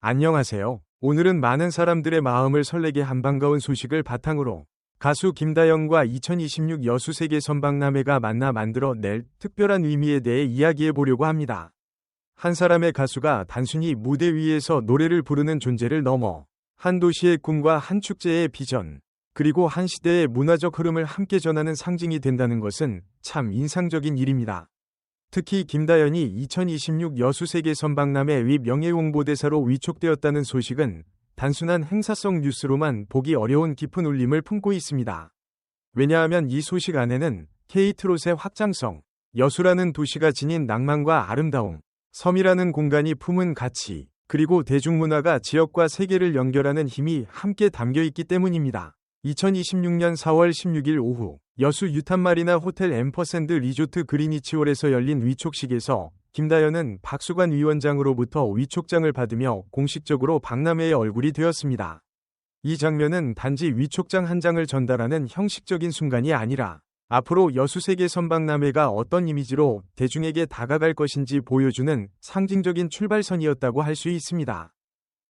안녕하세요. 오늘은 많은 사람들의 마음을 설레게 한 반가운 소식을 바탕으로 가수 김다연과 2026 여수세계 선박람회가 만나 만들어낼 특별한 의미에 대해 이야기해 보려고 합니다. 한 사람의 가수가 단순히 무대 위에서 노래를 부르는 존재를 넘어 한 도시의 꿈과 한 축제의 비전, 그리고 한 시대의 문화적 흐름을 함께 전하는 상징이 된다는 것은 참 인상적인 일입니다. 특히 김다연이 2026 여수세계 선박람회 명예홍보대사로 위촉되었다는 소식은 단순한 행사성 뉴스로만 보기 어려운 깊은 울림을 품고 있습니다. 왜냐하면 이 소식 안에는 K트롯의 확장성, 여수라는 도시가 지닌 낭만과 아름다움, 섬이라는 공간이 품은 가치, 그리고 대중문화가 지역과 세계를 연결하는 힘이 함께 담겨 있기 때문입니다. 2026년 4월 16일 오후 여수 유탄마리나 호텔 앰퍼샌드 리조트 그리니치홀에서 열린 위촉식에서 김다연은 박수관 위원장으로부터 위촉장을 받으며 공식적으로 박람회의 얼굴이 되었습니다. 이 장면은 단지 위촉장 한 장을 전달하는 형식적인 순간이 아니라 앞으로 여수세계 선박람회가 어떤 이미지로 대중에게 다가갈 것인지 보여주는 상징적인 출발선이었다고 할 수 있습니다.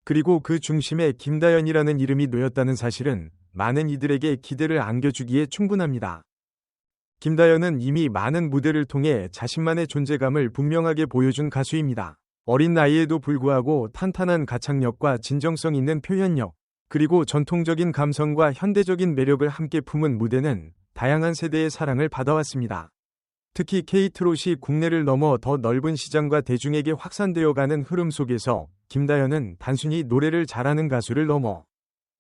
그리고 그 중심에 김다연이라는 이름이 놓였다는 사실은 많은 이들에게 기대를 안겨주기에 충분합니다. 김다연은 이미 많은 무대를 통해 자신만의 존재감을 분명하게 보여준 가수입니다. 어린 나이에도 불구하고 탄탄한 가창력과 진정성 있는 표현력, 그리고 전통적인 감성과 현대적인 매력을 함께 품은 무대는 다양한 세대의 사랑을 받아왔습니다. 특히 K트롯이 국내를 넘어 더 넓은 시장과 대중에게 확산되어가는 흐름 속에서 김다연은 단순히 노래를 잘하는 가수를 넘어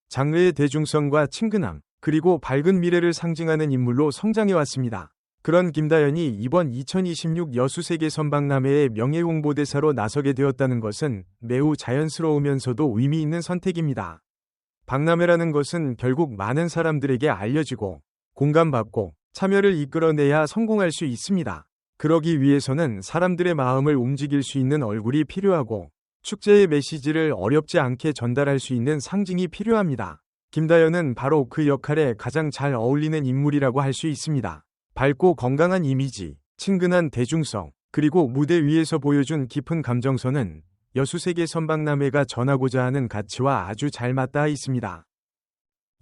장르의 대중성과 친근함, 그리고 밝은 미래를 상징하는 인물로 성장해왔습니다. 그런 김다연이 이번 2026 여수세계 선박람회의 명예홍보대사로 나서게 되었다는 것은 매우 자연스러우면서도 의미 있는 선택입니다. 박람회라는 것은 결국 많은 사람들에게 알려지고 공감받고 참여를 이끌어내야 성공할 수 있습니다. 그러기 위해서는 사람들의 마음을 움직일 수 있는 얼굴이 필요하고 축제의 메시지를 어렵지 않게 전달할 수 있는 상징이 필요합니다. 김다연은 바로 그 역할에 가장 잘 어울리는 인물이라고 할 수 있습니다. 밝고 건강한 이미지, 친근한 대중성, 그리고 무대 위에서 보여준 깊은 감정선은 여수세계 선박람회가 전하고자 하는 가치와 아주 잘 맞닿아 있습니다.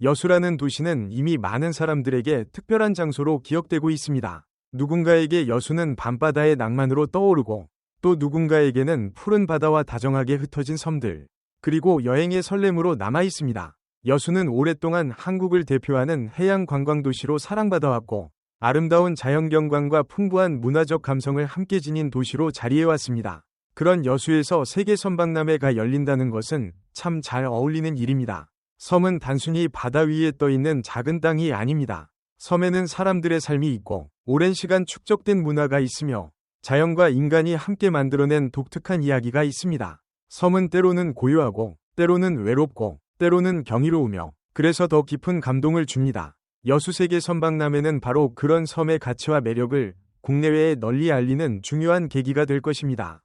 여수라는 도시는 이미 많은 사람들에게 특별한 장소로 기억되고 있습니다. 누군가에게 여수는 밤바다의 낭만으로 떠오르고 또 누군가에게는 푸른 바다와 다정하게 흩어진 섬들, 그리고 여행의 설렘으로 남아 있습니다. 여수는 오랫동안 한국을 대표하는 해양 관광도시로 사랑받아왔고 아름다운 자연경관과 풍부한 문화적 감성을 함께 지닌 도시로 자리해왔습니다. 그런 여수에서 세계 선박람회가 열린다는 것은 참 잘 어울리는 일입니다. 섬은 단순히 바다 위에 떠있는 작은 땅이 아닙니다. 섬에는 사람들의 삶이 있고 오랜 시간 축적된 문화가 있으며 자연과 인간이 함께 만들어낸 독특한 이야기가 있습니다. 섬은 때로는 고요하고 때로는 외롭고 때로는 경이로우며 그래서 더 깊은 감동을 줍니다. 여수세계 선박람회는 바로 그런 섬의 가치와 매력을 국내외에 널리 알리는 중요한 계기가 될 것입니다.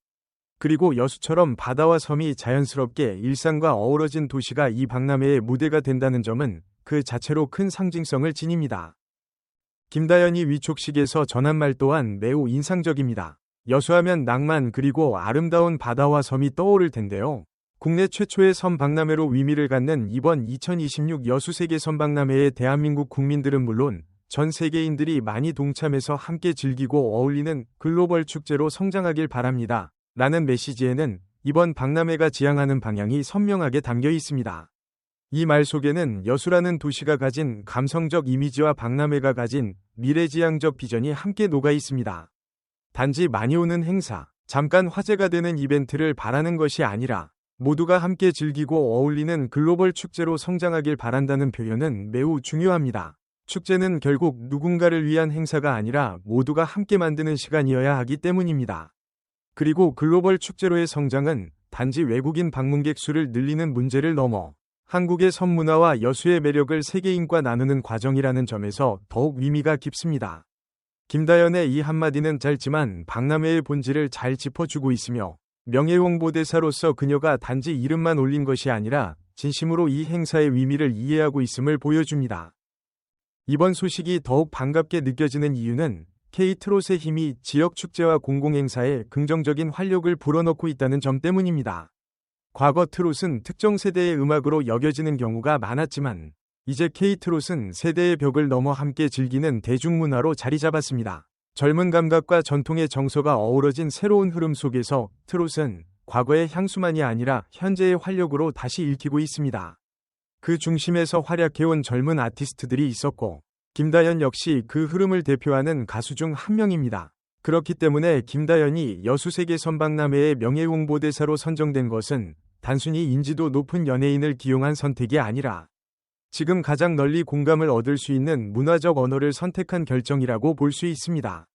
그리고 여수처럼 바다와 섬이 자연스럽게 일상과 어우러진 도시가 이 박람회의 무대가 된다는 점은 그 자체로 큰 상징성을 지닙니다. 김다연이 위촉식에서 전한 말 또한 매우 인상적입니다. 여수하면 낭만 그리고 아름다운 바다와 섬이 떠오를 텐데요. 국내 최초의 섬 박람회로 의미를 갖는 이번 2026 여수세계 선박람회에 대한민국 국민들은 물론 전 세계인들이 많이 동참해서 함께 즐기고 어울리는 글로벌 축제로 성장하길 바랍니다. 라는 메시지에는 이번 박람회가 지향하는 방향이 선명하게 담겨 있습니다. 이 말 속에는 여수라는 도시가 가진 감성적 이미지와 박람회가 가진 미래지향적 비전이 함께 녹아 있습니다. 단지 많이 오는 행사, 잠깐 화제가 되는 이벤트를 바라는 것이 아니라 모두가 함께 즐기고 어울리는 글로벌 축제로 성장하길 바란다는 표현은 매우 중요합니다. 축제는 결국 누군가를 위한 행사가 아니라 모두가 함께 만드는 시간이어야 하기 때문입니다. 그리고 글로벌 축제로의 성장은 단지 외국인 방문객 수를 늘리는 문제를 넘어 한국의 섬문화와 여수의 매력을 세계인과 나누는 과정이라는 점에서 더욱 의미가 깊습니다. 김다연의 이 한마디는 짧지만 박람회의 본질을 잘 짚어주고 있으며 명예홍보대사로서 그녀가 단지 이름만 올린 것이 아니라 진심으로 이 행사의 의미를 이해하고 있음을 보여줍니다. 이번 소식이 더욱 반갑게 느껴지는 이유는 K트롯의 힘이 지역 축제와 공공행사에 긍정적인 활력을 불어넣고 있다는 점 때문입니다. 과거 트롯은 특정 세대의 음악으로 여겨지는 경우가 많았지만 이제 K-트롯은 세대의 벽을 넘어 함께 즐기는 대중문화로 자리 잡았습니다. 젊은 감각과 전통의 정서가 어우러진 새로운 흐름 속에서 트롯은 과거의 향수만이 아니라 현재의 활력으로 다시 읽히고 있습니다. 그 중심에서 활약해온 젊은 아티스트들이 있었고 김다연 역시 그 흐름을 대표하는 가수 중 한 명입니다. 그렇기 때문에 김다연이 여수세계 선박람회의 명예홍보대사로 선정된 것은 단순히 인지도 높은 연예인을 기용한 선택이 아니라 지금 가장 널리 공감을 얻을 수 있는 문화적 언어를 선택한 결정이라고 볼 수 있습니다.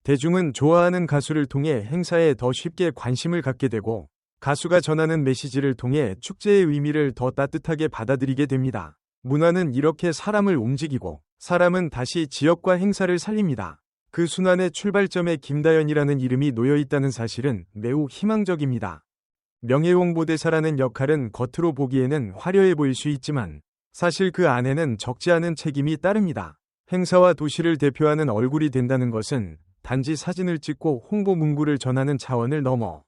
대중은 좋아하는 가수를 통해 행사에 더 쉽게 관심을 갖게 되고 가수가 전하는 메시지를 통해 축제의 의미를 더 따뜻하게 받아들이게 됩니다. 문화는 이렇게 사람을 움직이고 사람은 다시 지역과 행사를 살립니다. 그 순환의 출발점에 김다연이라는 이름이 놓여 있다는 사실은 매우 희망적입니다. 명예홍보대사라는 역할은 겉으로 보기에는 화려해 보일 수 있지만 사실 그 안에는 적지 않은 책임이 따릅니다. 행사와 도시를 대표하는 얼굴이 된다는 것은 단지 사진을 찍고 홍보 문구를 전하는 차원을 넘어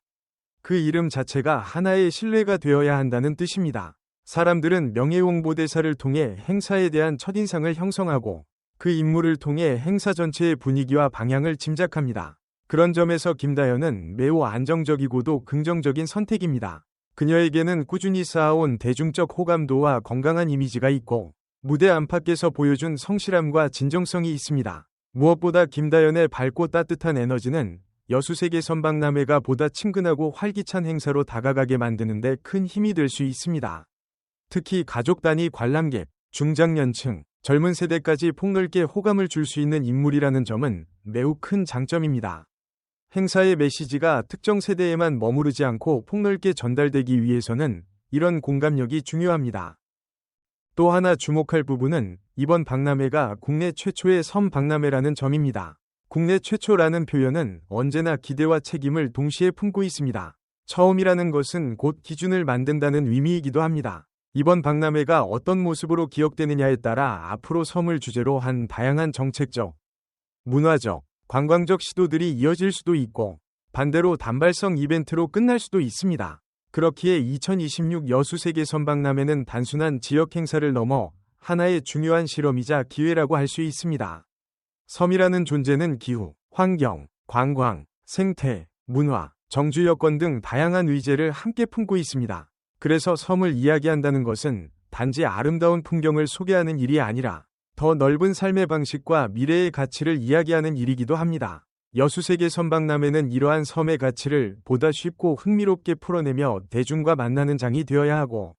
그 이름 자체가 하나의 신뢰가 되어야 한다는 뜻입니다. 사람들은 명예홍보대사를 통해 행사에 대한 첫인상을 형성하고 그 인물을 통해 행사 전체의 분위기와 방향을 짐작합니다. 그런 점에서 김다연은 매우 안정적이고도 긍정적인 선택입니다. 그녀에게는 꾸준히 쌓아온 대중적 호감도와 건강한 이미지가 있고 무대 안팎에서 보여준 성실함과 진정성이 있습니다. 무엇보다 김다연의 밝고 따뜻한 에너지는 여수세계 선박람회가 보다 친근하고 활기찬 행사로 다가가게 만드는 데 큰 힘이 될 수 있습니다. 특히 가족 단위 관람객, 중장년층, 젊은 세대까지 폭넓게 호감을 줄 수 있는 인물이라는 점은 매우 큰 장점입니다. 행사의 메시지가 특정 세대에만 머무르지 않고 폭넓게 전달되기 위해서는 이런 공감력이 중요합니다. 또 하나 주목할 부분은 이번 박람회가 국내 최초의 선박람회라는 점입니다. 국내 최초라는 표현은 언제나 기대와 책임을 동시에 품고 있습니다. 처음이라는 것은 곧 기준을 만든다는 의미이기도 합니다. 이번 박람회가 어떤 모습으로 기억되느냐에 따라 앞으로 섬을 주제로 한 다양한 정책적, 문화적, 관광적 시도들이 이어질 수도 있고 반대로 단발성 이벤트로 끝날 수도 있습니다. 그렇기에 2026 여수세계 선박람회는 단순한 지역 행사를 넘어 하나의 중요한 실험이자 기회라고 할 수 있습니다. 섬이라는 존재는 기후, 환경, 관광, 생태, 문화, 정주 여건 등 다양한 의제를 함께 품고 있습니다. 그래서 섬을 이야기한다는 것은 단지 아름다운 풍경을 소개하는 일이 아니라 더 넓은 삶의 방식과 미래의 가치를 이야기하는 일이기도 합니다. 여수세계 선박람회는 이러한 섬의 가치를 보다 쉽고 흥미롭게 풀어내며 대중과 만나는 장이 되어야 하고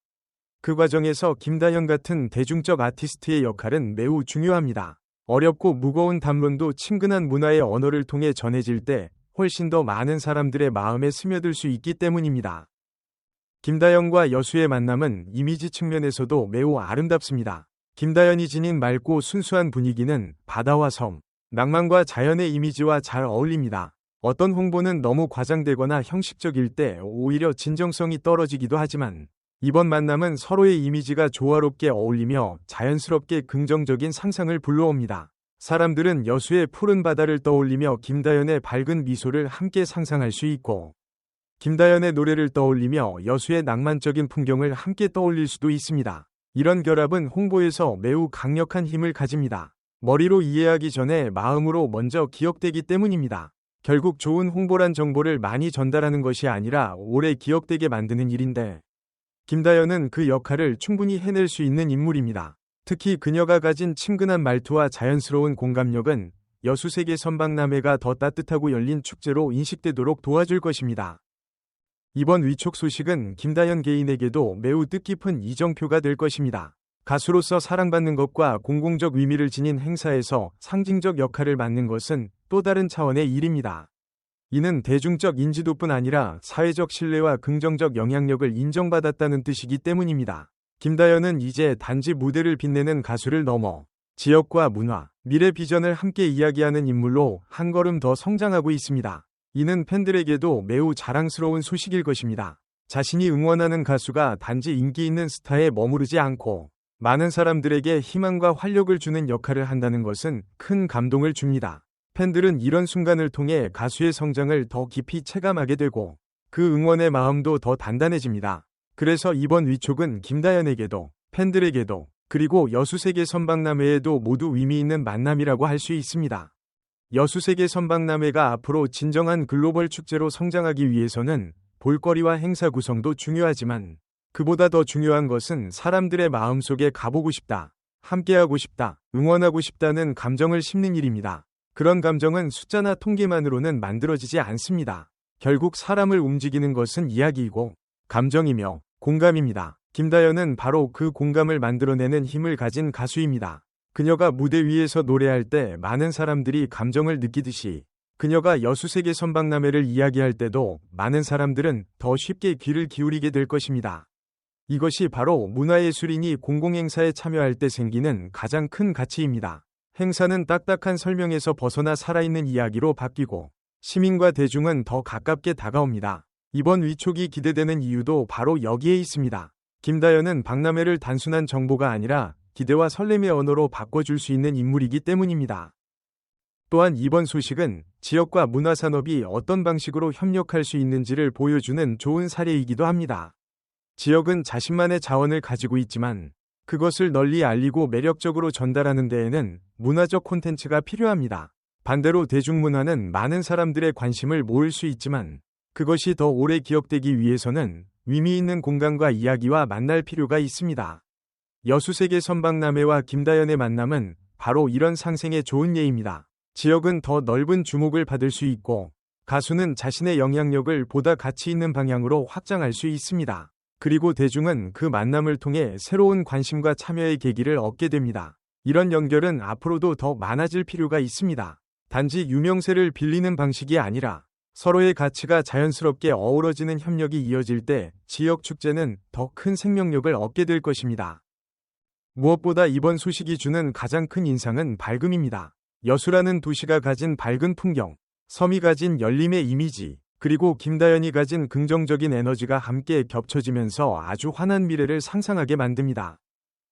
그 과정에서 김다연 같은 대중적 아티스트의 역할은 매우 중요합니다. 어렵고 무거운 담론도 친근한 문화의 언어를 통해 전해질 때 훨씬 더 많은 사람들의 마음에 스며들 수 있기 때문입니다. 김다연과 여수의 만남은 이미지 측면에서도 매우 아름답습니다. 김다연이 지닌 맑고 순수한 분위기는 바다와 섬, 낭만과 자연의 이미지와 잘 어울립니다. 어떤 홍보는 너무 과장되거나 형식적일 때 오히려 진정성이 떨어지기도 하지만 이번 만남은 서로의 이미지가 조화롭게 어울리며 자연스럽게 긍정적인 상상을 불러옵니다. 사람들은 여수의 푸른 바다를 떠올리며 김다연의 밝은 미소를 함께 상상할 수 있고 김다연의 노래를 떠올리며 여수의 낭만적인 풍경을 함께 떠올릴 수도 있습니다. 이런 결합은 홍보에서 매우 강력한 힘을 가집니다. 머리로 이해하기 전에 마음으로 먼저 기억되기 때문입니다. 결국 좋은 홍보란 정보를 많이 전달하는 것이 아니라 오래 기억되게 만드는 일인데 김다연은 그 역할을 충분히 해낼 수 있는 인물입니다. 특히 그녀가 가진 친근한 말투와 자연스러운 공감력은 여수세계 선박람회가 더 따뜻하고 열린 축제로 인식되도록 도와줄 것입니다. 이번 위촉 소식은 김다연 개인에게도 매우 뜻깊은 이정표가 될 것입니다. 가수로서 사랑받는 것과 공공적 의미를 지닌 행사에서 상징적 역할을 맡는 것은 또 다른 차원의 일입니다. 이는 대중적 인지도뿐 아니라 사회적 신뢰와 긍정적 영향력을 인정받았다는 뜻이기 때문입니다. 김다연은 이제 단지 무대를 빛내는 가수를 넘어 지역과 문화, 미래 비전을 함께 이야기하는 인물로 한 걸음 더 성장하고 있습니다. 이는 팬들에게도 매우 자랑스러운 소식일 것입니다. 자신이 응원하는 가수가 단지 인기 있는 스타에 머무르지 않고 많은 사람들에게 희망과 활력을 주는 역할을 한다는 것은 큰 감동을 줍니다. 팬들은 이런 순간을 통해 가수의 성장을 더 깊이 체감하게 되고 그 응원의 마음도 더 단단해집니다. 그래서 이번 위촉은 김다연에게도, 팬들에게도, 그리고 여수세계 선박람회에도 모두 의미 있는 만남이라고 할 수 있습니다. 여수세계 선박람회가 앞으로 진정한 글로벌 축제로 성장하기 위해서는 볼거리와 행사 구성도 중요하지만 그보다 더 중요한 것은 사람들의 마음속에 가보고 싶다, 함께하고 싶다, 응원하고 싶다는 감정을 심는 일입니다. 그런 감정은 숫자나 통계만으로는 만들어지지 않습니다. 결국 사람을 움직이는 것은 이야기이고 감정이며 공감입니다. 김다연은 바로 그 공감을 만들어내는 힘을 가진 가수입니다. 그녀가 무대 위에서 노래할 때 많은 사람들이 감정을 느끼듯이 그녀가 여수세계 선박람회를 이야기할 때도 많은 사람들은 더 쉽게 귀를 기울이게 될 것입니다. 이것이 바로 문화예술인이 공공행사에 참여할 때 생기는 가장 큰 가치입니다. 행사는 딱딱한 설명에서 벗어나 살아있는 이야기로 바뀌고 시민과 대중은 더 가깝게 다가옵니다. 이번 위촉이 기대되는 이유도 바로 여기에 있습니다. 김다연은 박람회를 단순한 정보가 아니라 기대와 설렘의 언어로 바꿔줄 수 있는 인물이기 때문입니다. 또한 이번 소식은 지역과 문화산업이 어떤 방식으로 협력할 수 있는지를 보여주는 좋은 사례이기도 합니다. 지역은 자신만의 자원을 가지고 있지만 그것을 널리 알리고 매력적으로 전달하는 데에는 문화적 콘텐츠가 필요합니다. 반대로 대중문화는 많은 사람들의 관심을 모을 수 있지만 그것이 더 오래 기억되기 위해서는 의미 있는 공간과 이야기와 만날 필요가 있습니다. 여수세계 선박람회와 김다연의 만남은 바로 이런 상생의 좋은 예입니다. 지역은 더 넓은 주목을 받을 수 있고 가수는 자신의 영향력을 보다 가치 있는 방향으로 확장할 수 있습니다. 그리고 대중은 그 만남을 통해 새로운 관심과 참여의 계기를 얻게 됩니다. 이런 연결은 앞으로도 더 많아질 필요가 있습니다. 단지 유명세를 빌리는 방식이 아니라 서로의 가치가 자연스럽게 어우러지는 협력이 이어질 때 지역 축제는 더 큰 생명력을 얻게 될 것입니다. 무엇보다 이번 소식이 주는 가장 큰 인상은 밝음입니다. 여수라는 도시가 가진 밝은 풍경, 섬이 가진 열림의 이미지, 그리고 김다연이 가진 긍정적인 에너지가 함께 겹쳐지면서 아주 환한 미래를 상상하게 만듭니다.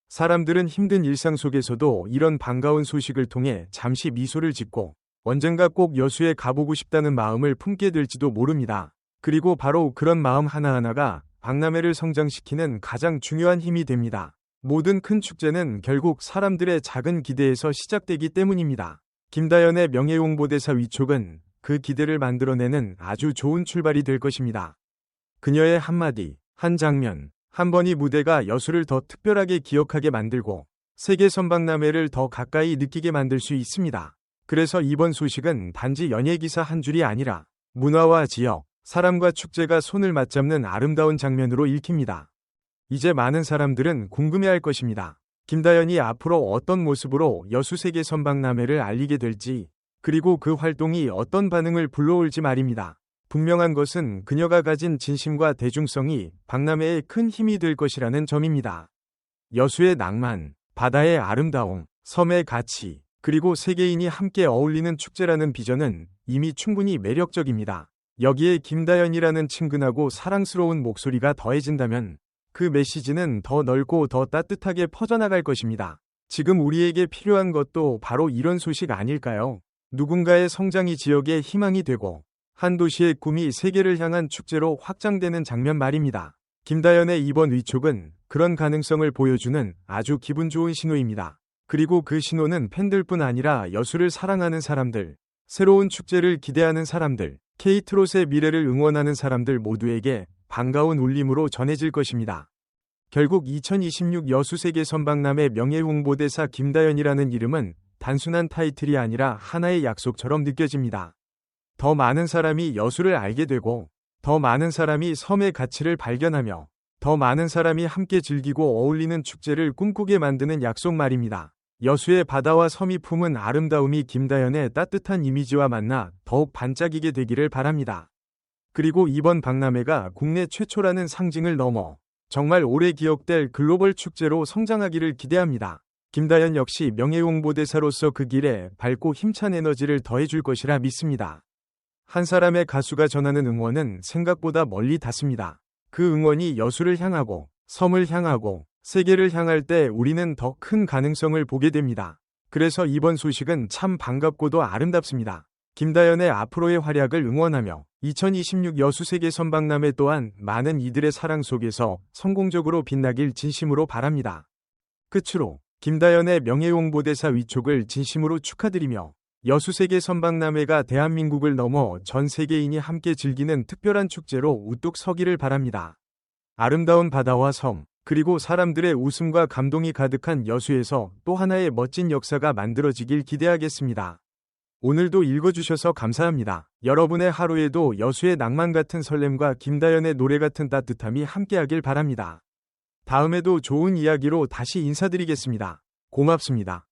사람들은 힘든 일상 속에서도 이런 반가운 소식을 통해 잠시 미소를 짓고 언젠가 꼭 여수에 가보고 싶다는 마음을 품게 될지도 모릅니다. 그리고 바로 그런 마음 하나하나가 박람회를 성장시키는 가장 중요한 힘이 됩니다. 모든 큰 축제는 결국 사람들의 작은 기대에서 시작되기 때문입니다. 김다연의 명예홍보대사 위촉은 그 기대를 만들어내는 아주 좋은 출발이 될 것입니다. 그녀의 한마디, 한 장면, 한 번이 무대가 여수를 더 특별하게 기억하게 만들고 세계 선박람회를 더 가까이 느끼게 만들 수 있습니다. 그래서 이번 소식은 단지 연예기사 한 줄이 아니라 문화와 지역, 사람과 축제가 손을 맞잡는 아름다운 장면으로 읽힙니다. 이제 많은 사람들은 궁금해할 것입니다. 김다연이 앞으로 어떤 모습으로 여수세계 선박람회를 알리게 될지, 그리고 그 활동이 어떤 반응을 불러올지 말입니다. 분명한 것은 그녀가 가진 진심과 대중성이 박람회에 큰 힘이 될 것이라는 점입니다. 여수의 낭만, 바다의 아름다움, 섬의 가치, 그리고 세계인이 함께 어울리는 축제라는 비전은 이미 충분히 매력적입니다. 여기에 김다연이라는 친근하고 사랑스러운 목소리가 더해진다면 그 메시지는 더 넓고 더 따뜻하게 퍼져나갈 것입니다. 지금 우리에게 필요한 것도 바로 이런 소식 아닐까요? 누군가의 성장이 지역의 희망이 되고 한 도시의 꿈이 세계를 향한 축제로 확장되는 장면 말입니다. 김다연의 이번 위촉은 그런 가능성을 보여주는 아주 기분 좋은 신호입니다. 그리고 그 신호는 팬들뿐 아니라 여수를 사랑하는 사람들, 새로운 축제를 기대하는 사람들, K트롯의 미래를 응원하는 사람들 모두에게 반가운 울림으로 전해질 것입니다. 결국 2026 여수세계 선박람회 명예홍보대사 김다연이라는 이름은 단순한 타이틀이 아니라 하나의 약속처럼 느껴집니다. 더 많은 사람이 여수를 알게 되고, 더 많은 사람이 섬의 가치를 발견하며, 더 많은 사람이 함께 즐기고 어울리는 축제를 꿈꾸게 만드는 약속 말입니다. 여수의 바다와 섬이 품은 아름다움이 김다연의 따뜻한 이미지와 만나 더욱 반짝이게 되기를 바랍니다. 그리고 이번 박람회가 국내 최초라는 상징을 넘어 정말 오래 기억될 글로벌 축제로 성장하기를 기대합니다. 김다연 역시 명예홍보대사로서 그 길에 밝고 힘찬 에너지를 더해줄 것이라 믿습니다. 한 사람의 가수가 전하는 응원은 생각보다 멀리 닿습니다. 그 응원이 여수를 향하고 섬을 향하고 세계를 향할 때 우리는 더 큰 가능성을 보게 됩니다. 그래서 이번 소식은 참 반갑고도 아름답습니다. 김다연의 앞으로의 활약을 응원하며 2026 여수세계 선박람회 또한 많은 이들의 사랑 속에서 성공적으로 빛나길 진심으로 바랍니다. 끝으로 김다연의 명예홍보대사 위촉을 진심으로 축하드리며 여수세계 선박람회가 대한민국을 넘어 전 세계인이 함께 즐기는 특별한 축제로 우뚝 서기를 바랍니다. 아름다운 바다와 섬, 그리고 사람들의 웃음과 감동이 가득한 여수에서 또 하나의 멋진 역사가 만들어지길 기대하겠습니다. 오늘도 읽어주셔서 감사합니다. 여러분의 하루에도 여수의 낭만 같은 설렘과 김다연의 노래 같은 따뜻함이 함께하길 바랍니다. 다음에도 좋은 이야기로 다시 인사드리겠습니다. 고맙습니다.